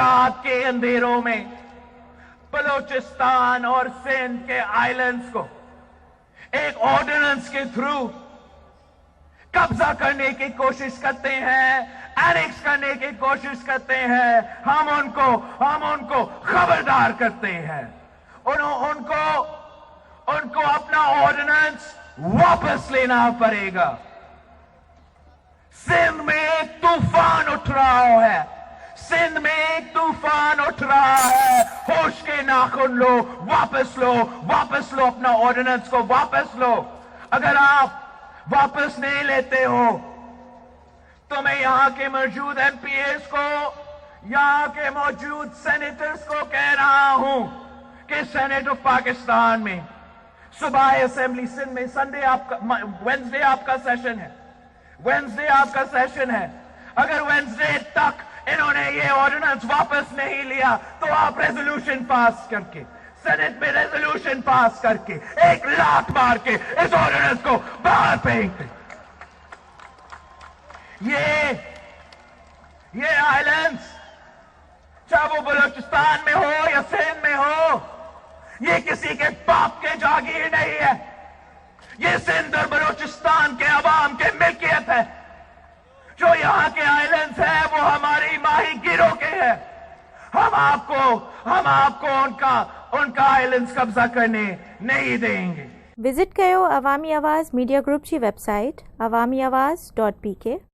रात के अंधेरों में बलूचिस्तान और सिंध के आइलैंड्स को एक ऑर्डिनेंस के थ्रू कब्जा करने की कोशिश करते हैं, एनेक्स करने की कोशिश करते हैं। हम उनको खबरदार करते हैं, उनको अपना ऑर्डिनेंस वापस लेना पड़ेगा। सिंध में एक तूफान उठ रहा है, सिंध में एक तूफान उठ रहा है। होश के नाखून लो, वापस लो अपना ऑर्डिनेंस को वापस लो। अगर आप वापस नहीं लेते हो तो मैं यहां के मौजूद एमपीएस को, यहां के मौजूद सेनेटर्स को कह रहा हूं कि सेनेट ऑफ पाकिस्तान में सुबह असेंबली सिंध में वेंसडे आपका सेशन है। अगर वेंसडे तक इन्होंने ये ऑर्डिनेंस वापस नहीं लिया तो आप रेजोल्यूशन पास करके, सेनेट में रेजोल्यूशन पास करके एक लात मार के इस ऑर्डिनेंस को बाहर फेंक दे। ये आइलैंड्स, चाहे वो बलूचिस्तान में हो या सिंध में हो, ये किसी के बाप के जागीर नहीं है। ये सिंध और बलूचिस्तान के अवाम के मिल्कियत है। जो यहाँ के आइलैंड्स हैं वो हमारी माही गिरोह के हैं। हम आपको उनका आइलैंड्स कब्जा करने नहीं देंगे। विजिट कयो अवामी आवाज़ मीडिया ग्रुप की वेबसाइट awamiawaz.pk।